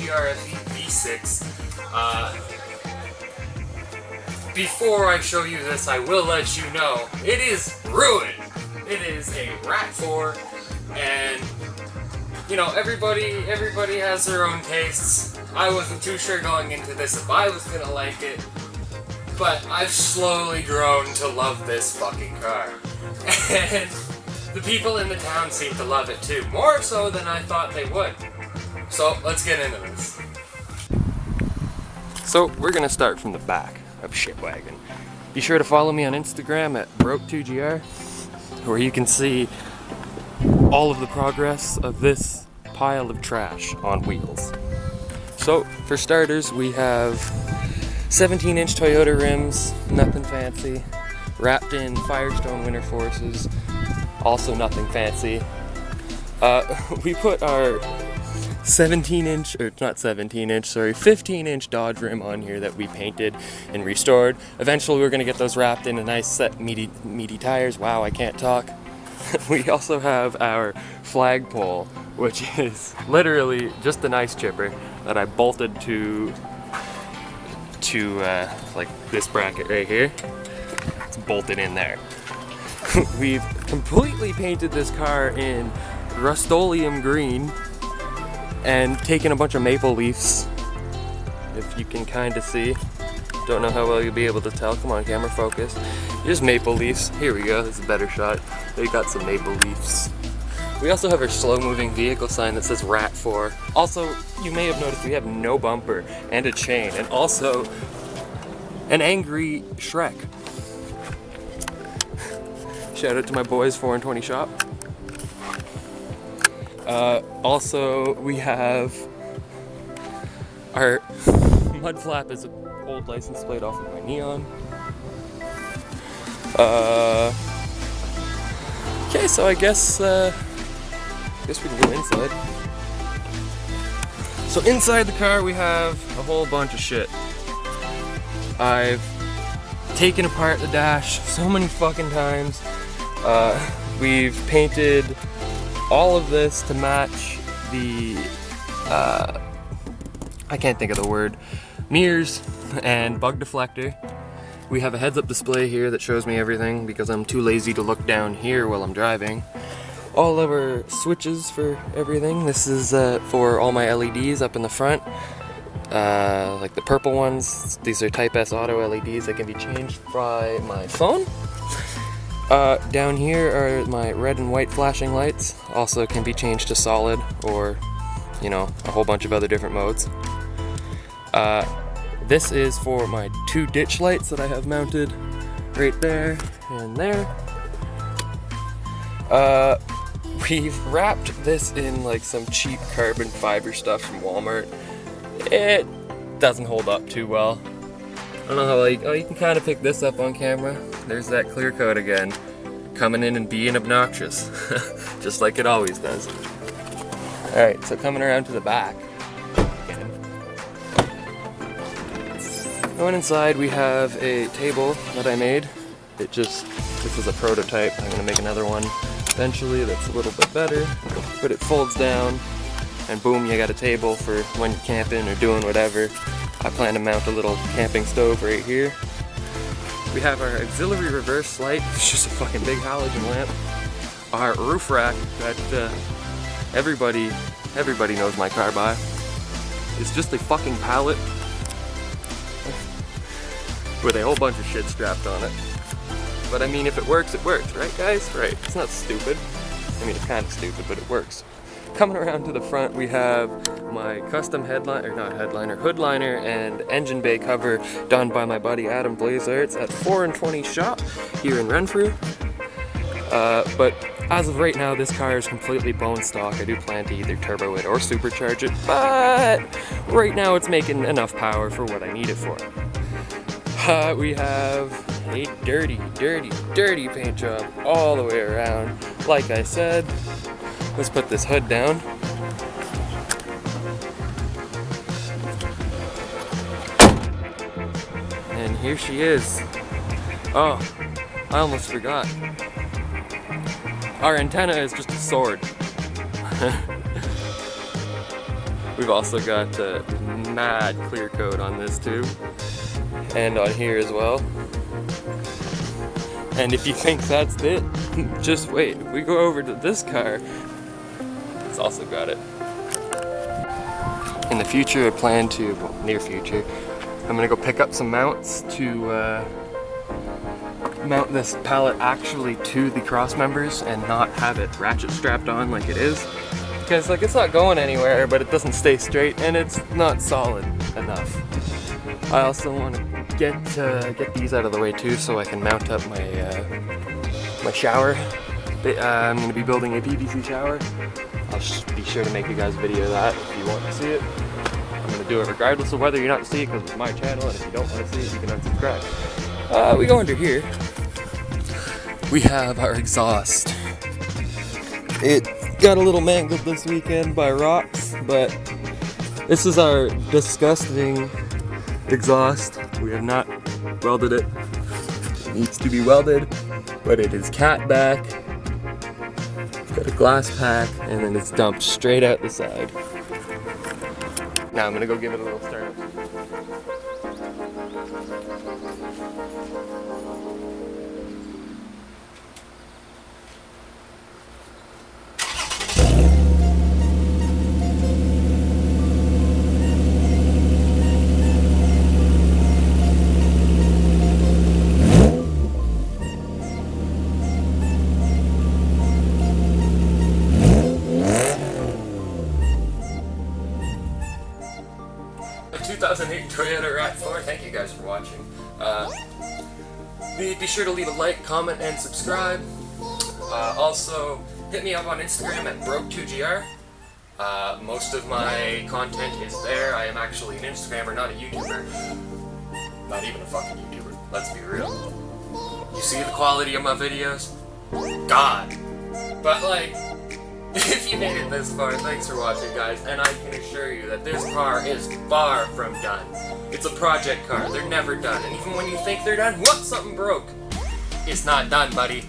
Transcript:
GRFE V6. Before I show you this, I will let you know it is ruined. It is a RAV4, and you know, everybody has their own tastes. I wasn't too sure going into this if I was gonna like it, but I've slowly grown to love this fucking car. And the people in the town seem to love it too, more so than I thought they would. So let's get into this. So we're gonna start from the back of Shitwagon. Be sure to follow me on Instagram at broke2gr, where you can see all of the progress of this pile of trash on wheels. So for starters, we have 17-inch Toyota rims, nothing fancy, wrapped in Firestone Winter Forces, also nothing fancy. We put our 15-inch Dodge rim on here that we painted and restored. Eventually we're gonna get those wrapped in a nice set meaty tires. Wow, I can't talk. We also have our flagpole, which is literally just an ice chipper that I bolted to like this bracket right here. It's bolted in there. We've completely painted this car in Rust-Oleum green and taken a bunch of maple leaves, if you can kind of see. Don't know how well you'll be able to tell. Come on, camera, focus. Here's maple leaves. Here we go, this is a better shot. They got some maple leaves. We also have our slow-moving vehicle sign that says RAV4. Also, you may have noticed we have no bumper and a chain, and also an angry Shrek. Shout out to my boys, 4 and 20 shop. Also, we have our mud flap is an old license plate off of my Neon. Okay, so I guess we can go inside. So inside the car we have a whole bunch of shit. I've taken apart the dash so many fucking times. We've painted all of this to match the, I can't think of the word, mirrors and bug deflector. We have a heads-up display here that shows me everything because I'm too lazy to look down here while I'm driving. All of our switches for everything. This is for all my LEDs up in the front. Like the purple ones, these are Type S auto LEDs that can be changed by my phone. Down here are my red and white flashing lights, also can be changed to solid or, you know, a whole bunch of other different modes. This is for my 2 ditch lights that I have mounted right there and there. We've wrapped this in like some cheap carbon fiber stuff from Walmart. It doesn't hold up too well. I don't know how, like, oh, you can kind of pick this up on camera. There's that clear coat again, coming in and being obnoxious, just like it always does. Alright, so coming around to the back. Going inside, we have a table that I made. This is a prototype. I'm gonna make another one eventually that's a little bit better, but it folds down, and boom, you got a table for when you're camping or doing whatever. I plan to mount a little camping stove right here. We have our auxiliary reverse light, it's just a fucking big halogen lamp. Our roof rack that everybody knows my car by. It's just a fucking pallet with a whole bunch of shit strapped on it. But I mean, if it works, right guys? Right, it's not stupid. I mean, it's kind of stupid, but it works. Coming around to the front, we have my custom hoodliner and engine bay cover done by my buddy Adam Blazarts at 4 and 20 shop here in Renfrew. But as of right now, this car is completely bone stock. I do plan to either turbo it or supercharge it, but right now it's making enough power for what I need it for. We have a dirty paint job all the way around. Like I said, let's put this hood down. And here she is. Oh, I almost forgot. Our antenna is just a sword. We've also got mad clear coat on this too, and on here as well. And if you think that's it, just wait. If we go over to this car, it's also got it. In the future, I plan to, well, near future, I'm gonna go pick up some mounts to mount this pallet actually to the cross members and not have it ratchet strapped on like it is. Because like it's not going anywhere, but it doesn't stay straight and it's not solid enough. I also want to get these out of the way too, so I can mount up my my shower. I'm going to be building a PVC shower. I'll be sure to make you guys a video of that if you want to see it. I'm going to do it regardless of whether you're not to see it, because it's my channel, and if you don't want to see it, you can unsubscribe. We go under here. We have our exhaust. It got a little mangled this weekend by rocks, but this is our disgusting exhaust. We have not welded it. It needs to be welded, but it is cat back. It's got a glass pack, and then it's dumped straight out the side. Now I'm gonna go give it a little start. A 2008 Toyota RAV4. Thank you guys for watching. Be sure to leave a like, comment, and subscribe. Also, hit me up on Instagram at broke2gr. Most of my content is there. I am actually an Instagrammer, not a YouTuber. Not even a fucking YouTuber. Let's be real. You see the quality of my videos? God. But like, if you made it this far, thanks for watching, guys, and I can assure you that this car is far from done. It's a project car. They're never done. And even when you think they're done, what? Something broke. It's not done, buddy.